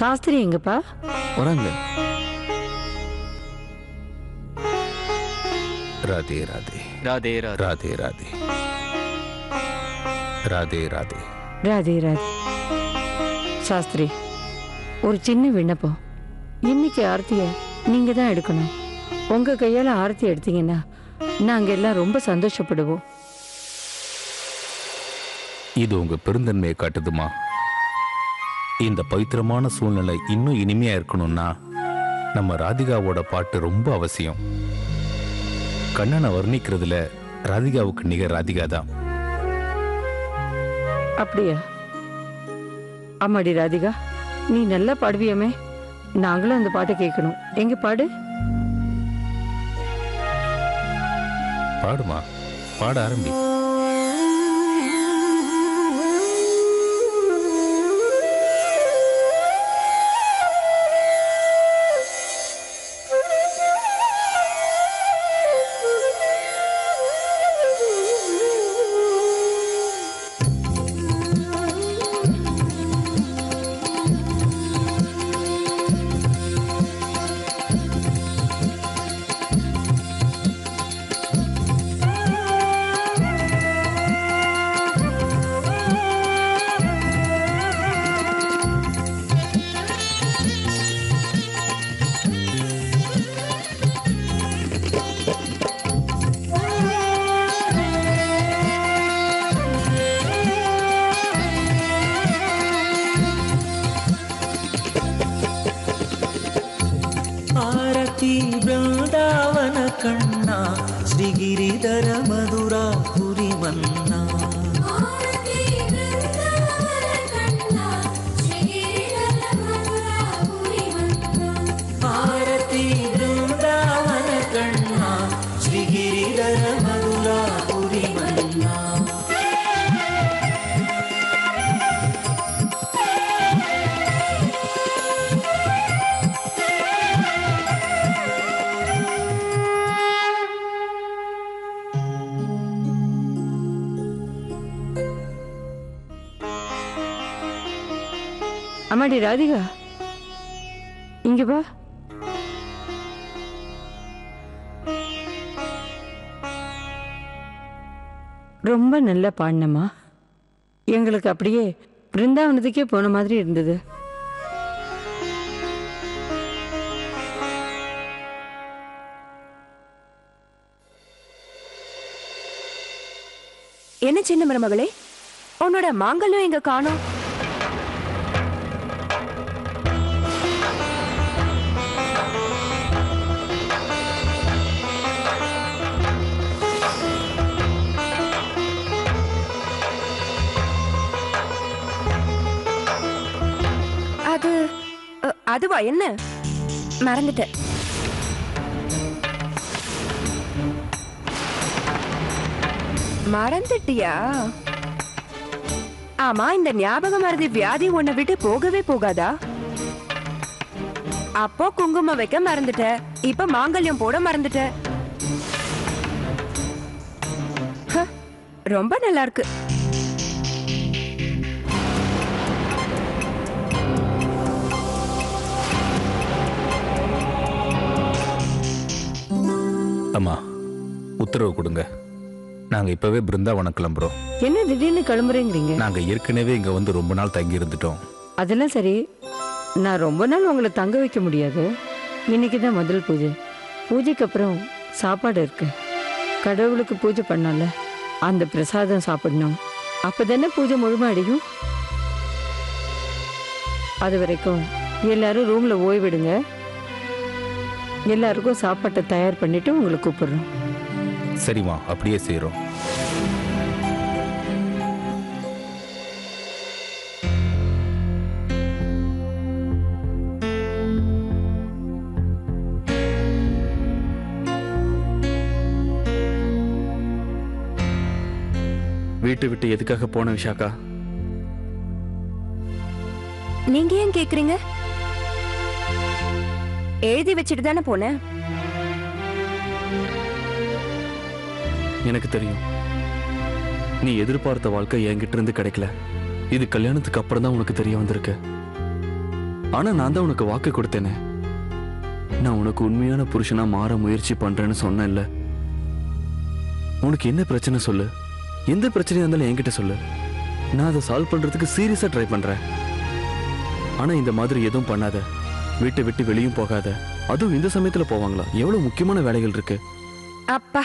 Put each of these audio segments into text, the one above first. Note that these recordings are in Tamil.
சாஸ்திரி எங்கப்பா? வராங்க. ராதே ராதே ராதே ராதே ராதே ராதே ராதே ராதே ராதே ராதே. சாஸ்திரி, ஒரு சின்ன விண்ணப்பம். இன்னைக்கு ஆர்த்தியை நீங்க தான் எடுக்கணும். உங்க கையால ஆர்த்தி எடுத்தீங்கன்னா நாங்க எல்லாம் ரொம்ப சந்தோஷப்படுவோம். இது உங்க பெருந்தன்மையை காட்டுதுமா. இந்த பவித்திரமான சூழ்நிலை இன்னும் இனிமையா இருக்கணும்னா நம்ம ராதிகாவோட பாட்டு ரொம்ப அவசியம். கண்ணனை வர்ணிக்கிறதுல ராதிகாவுக்கு நிகர் ராதிகா தான். அப்படியா? ஆமாடி ராதிகா, நீ நல்லா பாடுவியமே. நாங்களும் அந்த பாட்டை கேட்கணும். எங்க பாடு. பாடுமா, பாட ஆரம்பி. ಬೃಂದಾವನ ಕಣ್ಣ ಶ್ರೀಗಿರಿಧರ ಮಧುರಾ ಪುರಿ ಮನ್ನ ಆರತಿ ಬೃಂದಾವನ ಕಣ್ಣ ಶ್ರೀಗಿರಿಧರ ಮಧುರಾ ಪುರಿ ಮನ್ನ. அம்மாடி ராதிகா, இங்க வா. ரொம்ப நல்லா பாடினம்மா. எங்களுக்கு அப்படியே பிருந்தாவனத்துக்கே போன மாதிரி இருந்தது. என்ன சின்ன மருமகளே, உன்னோட மாங்கல்யம் எங்க காணோம்? அதுவா? என்ன மறந்துட்டேன். மறந்துட்டியா? ஆமா, இந்த ஞாபக மறதி வியாதி உன்னை விட்டு போகவே போகாதா? அப்போ குங்குமம் வைக்க மறந்துட்ட, இப்ப மாங்கல்யம் போட மறந்துட்ட. ரொம்ப நல்லா இருக்கு. அம்மா, உத்தரவு கொடுங்க. நாங்க இப்பவே பிருந்தாவனம் கிளம்புறோம். என்ன திடீர்னு கிளம்புறீங்க? நாங்க ஏற்கனவே இங்க வந்து ரொம்ப நாள் தங்கி இருந்துட்டோம். அதெல்லாம் சரி, நான் ரொம்ப நாள் உங்களை தங்க வைக்க முடியாது. இன்னைக்கு தான் முதல் பூஜை. பூஜைக்கு அப்புறம் சாப்பாடு இருக்கு. கடவுளுக்கு பூஜை பண்ணல, அந்த பிரசாதம் சாப்பிடணும். அப்பதானே பூஜை முழுமையடையும். அது வரைக்கும் எல்லாரும் ரூம்ல ஓய்விடுங்க. எல்லாருக்கும் சாப்பாட்டை தயார் பண்ணிட்டு உங்களை கூப்பிடுறோம். சரிம்மா, அப்படியே செய்றோம். வீட்டை விட்டு எதுக்காக போன விஷாக்கா? நீங்க ஏன் கேக்குறீங்க? எழுதி வச்சுட்டு தானே போனேன். எனக்கு தெரியும், நீ எதிர்பார்த்த வாழ்க்கை என்கிட்ட இருந்து கிடைக்கல. இது கல்யாணத்துக்கு அப்புறம் தான் உனக்கு தெரிய வந்திருக்கு. ஆனா நான் தான் உனக்கு வாக்கு கொடுத்தேனே. நான் உனக்கு உண்மையான புருஷனா மாற முயற்சி பண்றேன்னு சொன்னேன்ல. உனக்கு என்ன பிரச்சனை சொல்லு, எந்த பிரச்சனையா இருந்தாலும் என்கிட்ட சொல்லு. நான் அதை சால்வ் பண்றதுக்கு சீரியஸா ட்ரை பண்றேன். ஆனா இந்த மாதிரி எதுவும் பண்ணாத, வீட்டை விட்டு வெளியும் போகாத. அதுவும் இந்த சமயத்துல போவாங்களா? எவ்வளவு முக்கியமான வேலைகள் இருக்கு. அப்பா,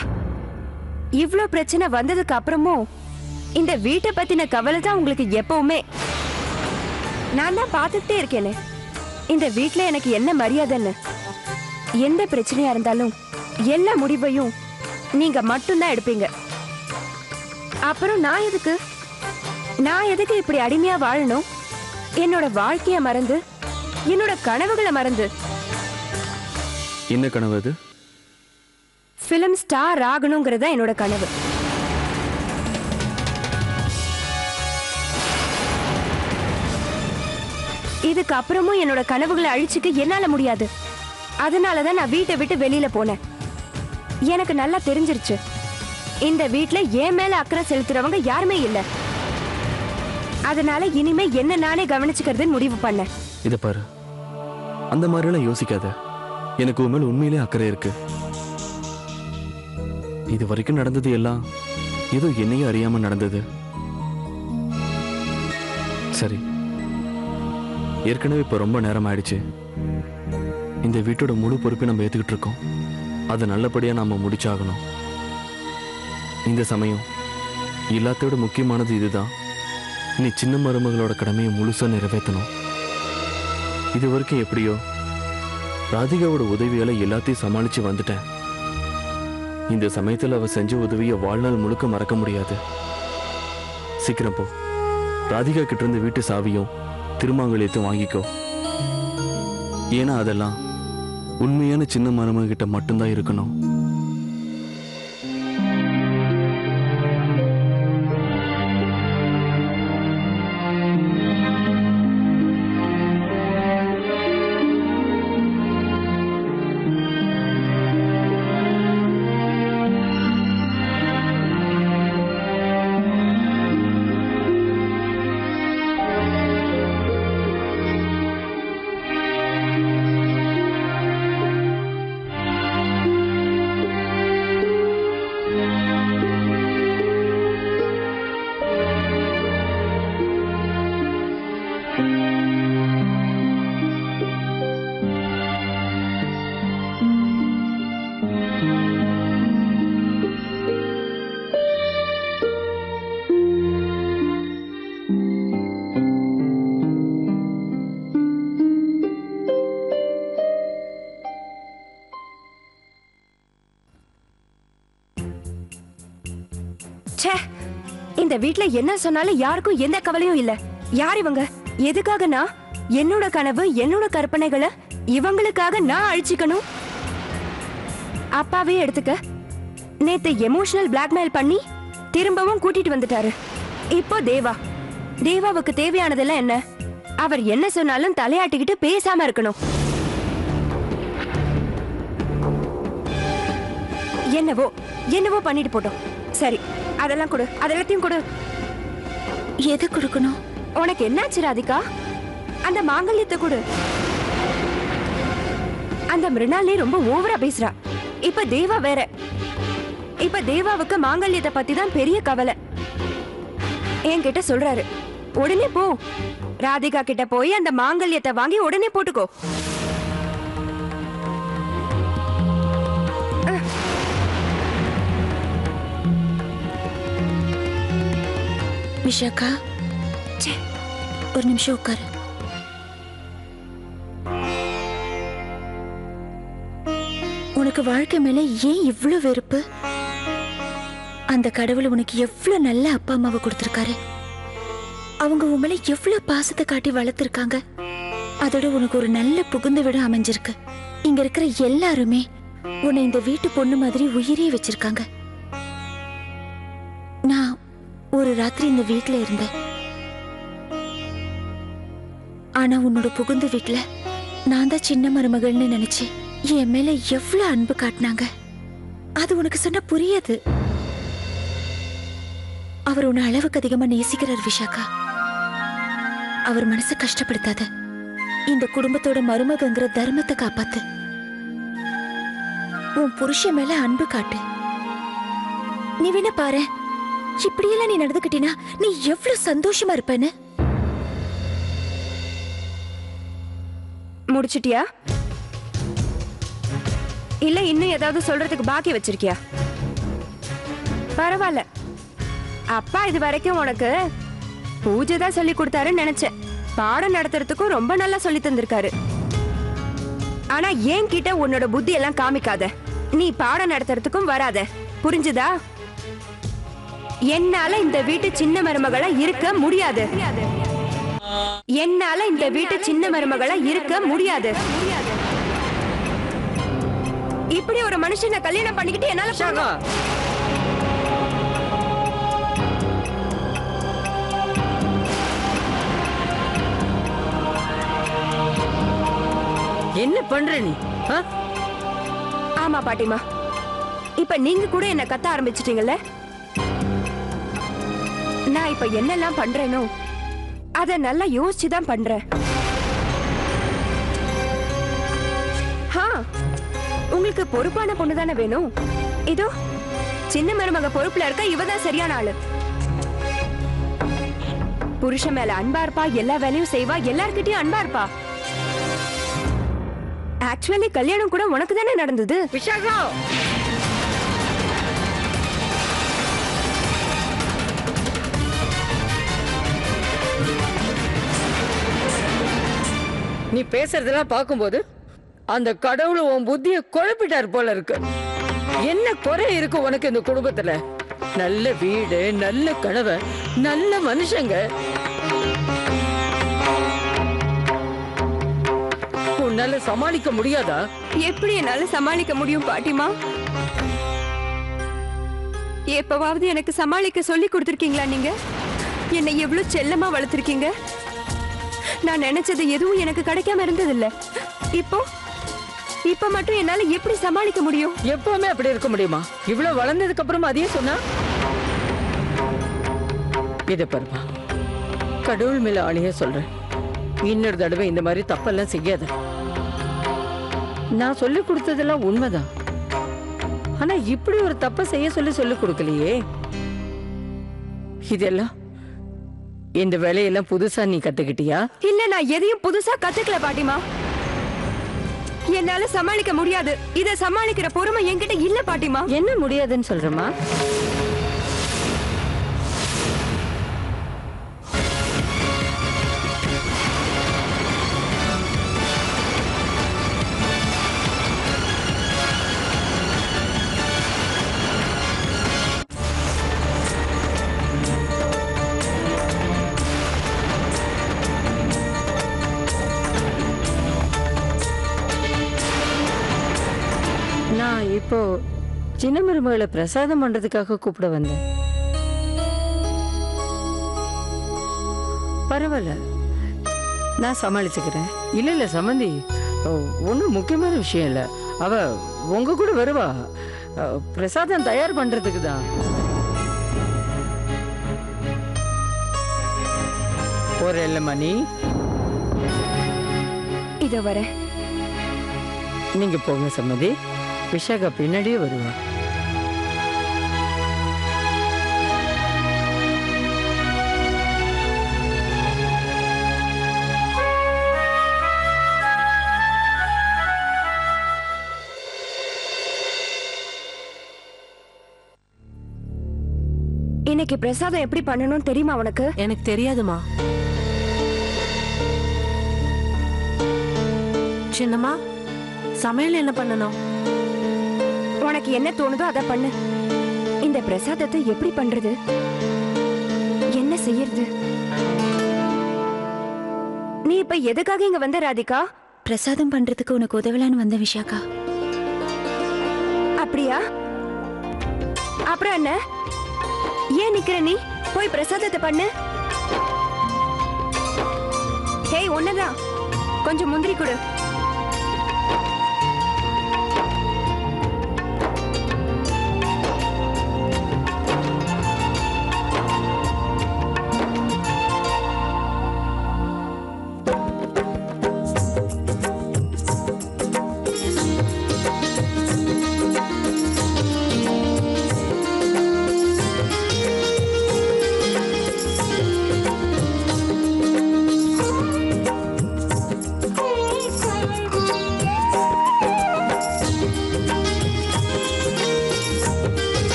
இவ்ளோ பிரச்சனை வந்ததுக்கு அப்புறமும் இந்த வீட்டை பத்தின கவலை தான் உங்களுக்கு எப்பவுமே. நான் தான் பார்த்துட்டே இருக்கேனே இந்த வீட்ல எனக்கு என்ன மரியாதைன்னு. எந்த பிரச்சனையா இருந்தாலும் எல்லா முடிவையும் நீங்க மட்டும்தான் எடுப்பீங்க. அப்புறம் நான் எதுக்கு இப்படி அடிமையா வாழணும்? என்னோட வாழ்க்கைய மறந்து, என்னோட கனவுகளை மறந்து. என்ன கனவு அது? பிலிம் ஸ்டார் ஆகணுங்கிறத என்னோட கனவு. இதுக்கு அப்புறமும் என்னோட கனவுகளை அழிச்சுக்க என்னால முடியாது. அதனாலதான் நான் வீட்டை விட்டு வெளியில போனேன். எனக்கு நல்லா தெரிஞ்சிருச்சு, இந்த வீட்ல என் மேல அக்கறை செலுத்துறவங்க யாருமே இல்ல. அதனால இனிமே என்ன நானே கவனிச்சுக்கிறதுன்னு முடிவு பண்ணேன். இத பாரு, அந்த மாதிரி எல்லாம் யோசிக்காத. எனக்கு உன் மேல உண்மையிலே அக்கறை இருக்கு. இது வரைக்கும் நடந்தது எல்லாம் ஏதோ என்னையும் அறியாம நடந்தது. சரி, ஏற்கனவே இப்ப ரொம்ப நேரம் ஆயிடுச்சு. இந்த வீட்டோட முழு பொறுப்பை நம்ம ஏத்துக்கிட்டு இருக்கோம். அதை நல்லபடியா நாம முடிச்சாகணும். இந்த சமயம் எல்லாத்தையோட முக்கியமானது இதுதான். நீ சின்ன மருமகளோட கடமையை முழுசா நிறைவேற்றணும். இது வரைக்கும் எப்படியோ ராதிகாவோட உதவியால எல்லாத்தையும் சமாளிச்சு வந்துட்டேன். இந்த சமயத்துல அவ செஞ்ச உதவியை வாழ்நாள் முழுக்க மறக்க முடியாது. சீக்கிரம் போ, ராதிகா கிட்ட இருந்து வீட்டு சாவியும் திருமாங்கல்யத்தையும் வாங்கிக்கோ. ஏன்னா அதெல்லாம் உண்மையான சின்ன மருமக கிட்ட மட்டும்தான் இருக்கணும். இந்த வீட்ல என்ன சொன்னாலும் யாருக்கும் எந்த கவலையும் இல்ல. யார் இவங்க? எதுக்காக என்னோட கனவு, என்னோட கற்பனைகளை இவங்களுக்காக நான் அழிச்சிக்கணும்? அப்பாவே எடுத்துக்க, நேத்து எமோஷனல் பிளாக்மெயில் பண்ணி திரும்பவும் கூட்டிட்டு வந்துட்டாரு. இப்போ தேவாவுக்கு தேவையானதெல்லாம் என்ன? அவர் என்ன சொன்னாலும் தலையாட்டிக்கிட்டு பேசாம இருக்கணும். என்னவோ பண்ணிட்டு போட்டோம். சரி, அதெல்லாம் கொடு, அதெல்லாத்தையும் கொடு. எது கொடுக்கணும்? உனக்கு என்னாச்சு ராதிகா? அந்த மாங்கல்யத்தை கொடு. அந்த மிருணாலினி ரொம்ப ஓவரா பேசுறா. இப்ப தேவா வேற. இப்ப தேவாவுக்கு மாங்கல்யத்தை பத்தி தான் பெரிய கவலை. என்கிட்ட சொல்றாரு, உடனே போ, ராதிகா கிட்ட போய் அந்த மாங்கல்யத்தை வாங்கி உடனே போட்டுக்கோ. விஷாக்கா, ஒரு நிமிஷம் உட்காரு. உனக்கு வாழ்க்கை மேல ஏன் இவ்வளவு வெறுப்பு? அந்த கடவுள் உனக்கு எவ்வளவு நல்ல அப்பா அம்மாவை கொடுத்திருக்காரு. அவங்க உன் மேல எவ்வளவு பாசத்தை காட்டி வளர்த்திருக்காங்க. அதோட உனக்கு ஒரு நல்ல புகுந்த வீடு அமைஞ்சிருக்கு. இங்க இருக்கிற எல்லாருமே உன்னை இந்த வீட்டு பொண்ணு மாதிரி உயிரே வச்சிருக்காங்க. நான் ஒரு ராத்திரி இந்த வீட்ல இருந்தேன். ஆனா உன்னோட புகுந்த வீட்ல நான் தான் சின்ன மருமகள்னு நினைச்சேன். என் மேல எவ்வளவு அன்பு காட்டினாங்க. அது உனக்கு சொன்ன புரியாது. அவர் உன்னை அளவுக்கு அதிகமா நேசிக்கிறார் விஷாக்கா. அவர் மனசை கஷ்டப்படுத்தாத. இந்த குடும்பத்தோட மருமகங்கிற தர்மத்தை காப்பாத்து. உன் புருஷன் மேல அன்பு காட்டு. நீ வேணா பாரு, இப்படியெல்லாம் நீ நடந்துக்கிட்டீனா நீ எவ்வளவு சந்தோஷமா இருப்பேன்னு. முடிச்சிட்டியா? இல்ல இன்னும் ஏதாவது சொல்றதுக்கு பாக்கி வச்சிருக்கியா? பரவாயில்ல, அப்பா இது வரைக்கும் உனக்கு பூஜை தான் சொல்லி கொடுத்தாருன்னு நினைச்சேன். பாடம் நடத்துறதுக்கும் ரொம்ப நல்லா சொல்லி தந்திருக்காரு. ஆனா என்கிட்ட உன்னோட புத்தி எல்லாம் காமிக்காத. நீ பாடம் நடத்துறதுக்கும் வராத, புரிஞ்சுதா? என்னால இந்த வீட்டு சின்ன மருமகளா இருக்க முடியாது. என்னால இந்த வீட்டு சின்ன மருமகளா இருக்க முடியாது. இப்படி ஒரு மனுஷனை கல்யாணம் பண்ணிக்கிட்டு என்னால என்ன பண்ற நீ? ஆமா பாட்டிமா, இப்ப நீங்க கூட என்ன கத்த ஆரம்பிச்சிட்டீங்கல்ல. நான் இப்ப என்னெல்லாம் பண்றேனோ அத நல்லா யோசிச்சுதான் பண்றேன். உங்களுக்கு பொறுப்பான பொண்ணு தானே வேணும். இதோ சின்ன மருமக பொறுப்புல இருக்க இவதான் சரியான ஆளு. புருஷன் மேல அன்பா இருப்பா, எல்லா வேலையும் செய்வா, எல்லார்கிட்டயும் அன்பா இருப்பா. ஆக்சுவலி கல்யாணம் கூட உனக்கு தானே நடந்தது. விஷாகா, நீ பேசுறதெல்லாம் பார்க்கும்போது அந்த கடவுள் உன் புத்திய குழப்பிட்டார் போல இருக்கு. என்ன குறை இருக்கு உனக்கு இந்த குடும்பத்துல? நல்ல வீடு, நல்ல கணவன், நல்ல மனுஷங்க. உன்னால சமாளிக்க முடியாதா? எப்படி என்னால சமாளிக்க முடியும் பாட்டிமா? எப்பவாவது எனக்கு சமாளிக்க சொல்லி கொடுத்திருக்கீங்களா? நீங்க என்னை எவ்வளவு செல்லமா வளர்த்திருக்கீங்க. நான் நினைச்சது எதுவும் எனக்கு கிடைக்காம இருந்ததில்ல. இப்ப மட்டும் என்னால எப்படி சமாளிக்க முடியும்? எப்பவுமே அப்படி இருக்க முடியுமா? இவ்வளவு வளர்ந்ததுக்கு அப்புறம் அதையே சொன்னா? இத பாருமா, கடவுள் மேல ஆணையா சொல்றேன், இன்னொரு தடவை இந்த மாதிரி தப்பெல்லாம் செய்யாத. நான் சொல்லி கொடுத்ததெல்லாம் உண்மைதான். ஆனா இப்படி ஒரு தப்ப செய்ய சொல்லி கொடுக்கலையே. இதெல்லாம் இந்த வேலையெல்லாம் புதுசா நீ கத்துக்கிட்டியா? இல்ல, நான் எதையும் புதுசா கத்துக்கல பாட்டிமா. என்னால சமாளிக்க முடியாது. இத சமாளிக்கிற பொறுமை என்கிட்ட இல்ல பாட்டிமா. என்ன முடியாதுன்னு சொல்றமா? நான் இப்போ சின்ன மருமகளை பிரசாதம் பண்றதுக்காக கூப்பிட வந்தேன். பரவாயில்ல, நான் சமாளிச்சுக்கிறேன். இல்ல சம்மந்தி, ஒன்றும் முக்கியமான விஷயம் இல்ல. அவ உங்க கூட வருவா, பிரசாதம் தயார் பண்றதுக்கு தான். ஒரு இல்லம்மா, நீ இத வர நீங்க போங்க சம்மதி. விஷாகா பின்னாடியே வருவா. இன்னைக்கு பிரசாதம் எப்படி பண்ணணும் தெரியுமா உனக்கு? எனக்கு தெரியாதுமா. சின்னம்மா, சமையல் என்ன பண்ணணும்? உனக்கு என்ன தோணுதோ அத பண்ணு. இந்த பிரசாதத்தை எப்படி பண்றது, என்ன செய்யறது? நீ இப்ப எதுக்காக இங்க வந்த ராதிகா? பிரசாதம் பண்றதுக்கு உனக்கு உதவலான்னு வந்த விஷாக்கா. அப்படியா? அப்புறம் என்ன, ஏன் நிக்கிற நீ? போய் பிரசாதத்தை பண்ணு. ஹேய், ஒன்னதான், கொஞ்சம் முந்திரி கொடு.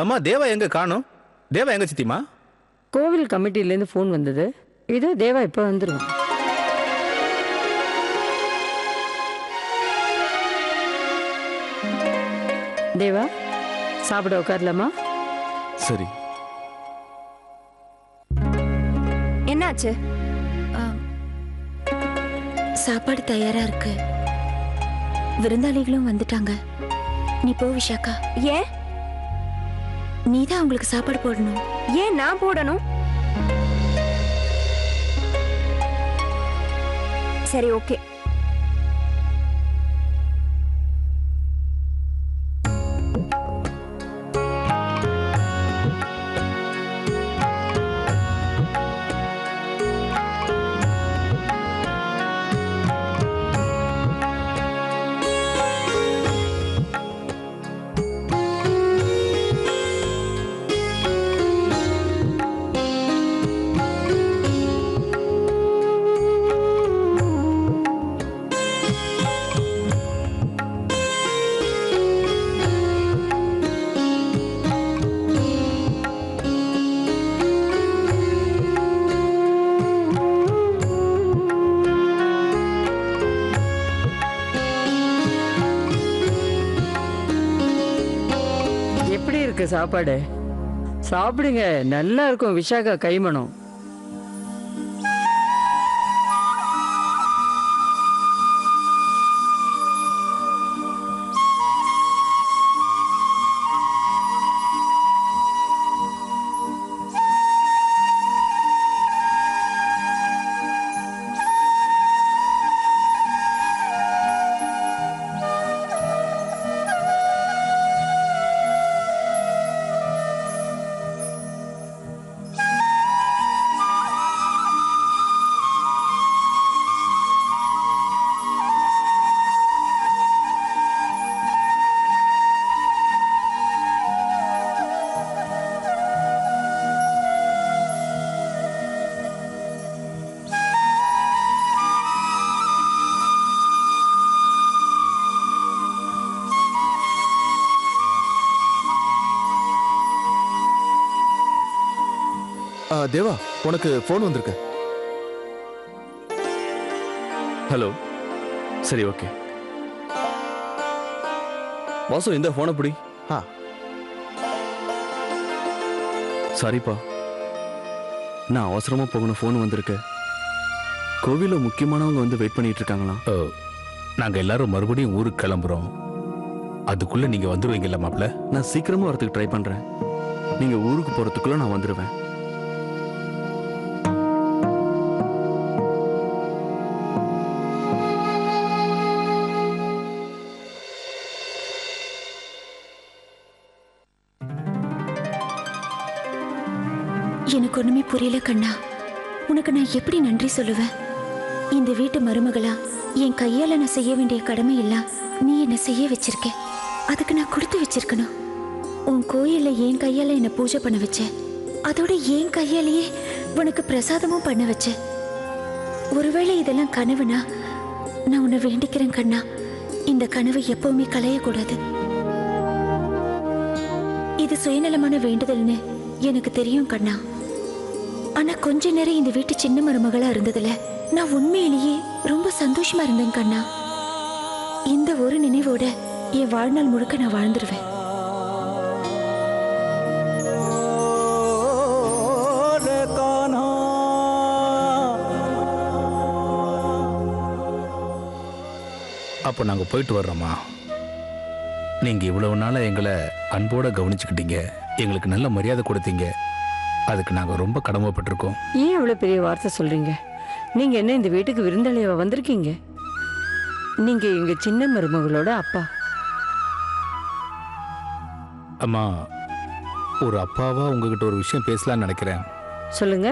அம்மா தேவா எங்க காணோம்? தேவா எங்க சித்திமா? கோவில் கமிட்டிலேருந்து ஃபோன் வந்தது. இதோ தேவா இப்போ வந்துருவான். தேவா சாப்பிட உட்காரலாமா? சரி. என்னாச்சு? சாப்பாடு தயாரா இருக்கு. விருந்தாளிகளும் வந்துட்டாங்க. நீ போ விஷாக்கா. ஏன்? நீதான் அவங்களுக்கு சாப்பாடு போடணும். ஏன் நான் போடணும்? சரி, ஓகே. எப்படி இருக்கு சாப்பாடு? சாப்பிடுங்க, நல்லா இருக்கும். விஷாகா கைமணம். தேவா, உனக்கு ஃபோன் வந்திருக்கு. ஹலோ. சரி, ஓகே. வாசு, இந்த ஃபோனை பிடி. சாரிப்பா, நான் அவசரமா போகணும். ஃபோன் வந்திருக்கு. கோவிலில் முக்கியமானவங்க வந்து வெயிட் பண்ணிட்டு இருக்காங்களாம். நாங்க எல்லாரும் மறுபடியும் ஊருக்கு கிளம்புறோம். அதுக்குள்ள நீங்க வந்துருவீங்கல்ல மாப்ள? நான் சீக்கிரமா வரதுக்கு ட்ரை பண்றேன். நீங்க ஊருக்கு போறதுக்குள்ள நான் வந்துருவேன். எனக்கு ஒண்ணுமே புரியல கண்ணா. உனக்கு நான் எப்படி நன்றி சொல்லுவேன்? இந்த வீட்டு மருமகளா என் கையால நான் செய்ய வேண்டிய கடமை எல்லாம் நீ என்ன செய்ய வச்சிருக்க. அதுக்கு நான் கொடுத்து வச்சிருக்கணும். உன் கோயில்ல என் கையால என்ன பூஜை பண்ண வச்ச. அதோட என் கையாலேயே உனக்கு பிரசாதமும் பண்ண வச்ச. ஒருவேளை இதெல்லாம் கனவுனா நான் உன்னை வேண்டிக்கிறேன் கண்ணா. இந்த கனவு எப்பவுமே கலையக்கூடாது. இது சுயநலமான வேண்டுதல்னு எனக்கு தெரியும் கண்ணா. ஆனா கொஞ்ச நேரம் இந்த வீட்டு சின்ன மருமகளா இருந்ததுல நான் உண்மையிலேயே ரொம்ப சந்தோஷமா இருந்தேன் கண்ணா. இந்த ஒரு நினைவோட என் வாழ்நாள் முழுக்க நான் வாழ்ந்துருவேன். அப்போ நாங்க போயிட்டு வர்றோமா? நீங்க இவ்வளவு நாளா எங்களை அன்போட கவனிச்சுக்கிட்டீங்க, எங்களுக்கு நல்ல மரியாதை கொடுத்தீங்க. அதுக்கு நாங்க ரொம்ப கடமைப்பட்டிருக்கோம். ஏன் அவ்வளவு பெரிய வார்த்தை சொல்றீங்க? நீங்க என்ன இந்த வீட்டுக்கு விருந்தாளியா வந்திருக்கீங்க? நீங்க எங்க சின்ன மருமகளோட அப்பா. அம்மா, ஒரு அப்பாவா உங்ககிட்ட ஒரு விஷயம் பேசலாம்னு நினைக்கிறேன். சொல்லுங்க.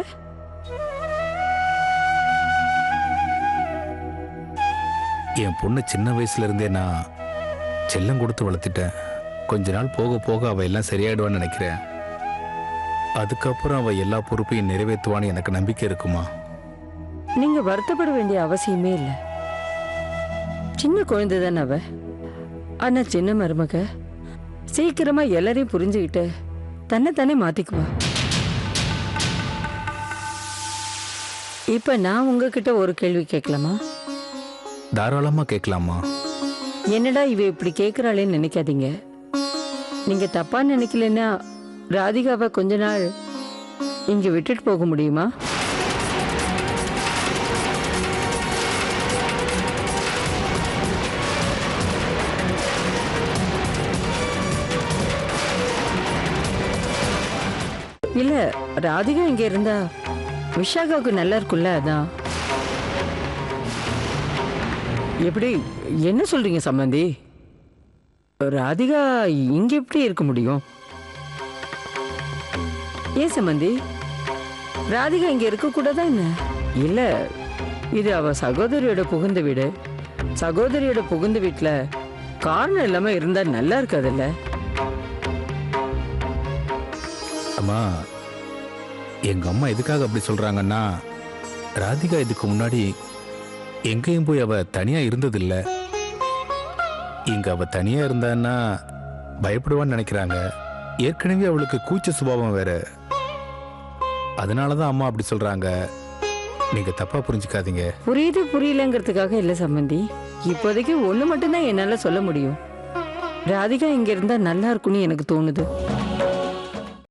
என் பொண்ணு சின்ன வயசுல இருந்தே நான் செல்லம் கொடுத்து வளர்த்துட்டேன். கொஞ்ச நாள் போக போக அவ எல்லாம் சரியாயிடுவான்னு நினைக்கிறேன். அதுக்கப்புறம் அவ எல்லா பொறுப்பையும் நிறைவேற்றுவான்னு எனக்கு நம்பிக்கை இருக்குமா? நீங்க வருத்தப்பட வேண்டிய அவசியமே இல்லை. சின்ன குழந்தை தானே அவ. ஆனா சின்ன மருமக சீக்கிரமா எல்லாரையும் புரிஞ்சுக்கிட்டு தன்னைத்தானே மாத்திக்குவா. இப்ப நான் உங்ககிட்ட ஒரு கேள்வி கேட்கலாமா? தாராளமா கேட்கலாமா. என்னடா இவ இப்படி கேட்கிறாளேன்னு நினைக்காதீங்க. நீங்க தப்பா நினைக்கலன்னா ராதிகாவை கொஞ்ச நாள் இங்க விட்டுட்டு போக முடியுமா? இல்ல, ராதிகா இங்க இருந்தா விஷாகாவுக்கு நல்லா இருக்குல்ல, அதான். எப்படி என்ன சொல்றீங்க சம்பந்தி? ராதிகா இங்க எப்படி இருக்க முடியும்? ஏன் சம்பந்தி, ராதிகா இங்க இருக்க கூடாதா என்ன? இல்ல, இது அவ சகோதரியோட புகுந்த வீடு. சகோதரியோட புகுந்த வீட்டுல காரணம் இல்லாம இருந்தா நல்லா இருக்காதுல்ல? அம்மா, எங்க அம்மா எதுக்காக அப்படி சொல்றாங்கன்னா, ராதிகா இதுக்கு முன்னாடி எங்கேயும் போய் அவ தனியா இருந்ததில்ல. இங்க அவ தனியா இருந்தான்னா பயப்படுவான்னு நினைக்கிறாங்க. ஏற்கனவே அவளுக்கு கூச்ச சுபாவம் வேற. அதனாலதான் அம்மா அப்படி சொல்றாங்க. நீங்க தப்பா புரிஞ்சுக்காதீங்க. புரியுது புரியலங்கிறதுக்காக இல்ல சம்பந்தி. இப்போதைக்கு ஒண்ணு மட்டும்தான் என்னால சொல்ல முடியும். ராதிகா இங்க இருந்தா நல்லா இருக்கும்னு எனக்கு தோணுது.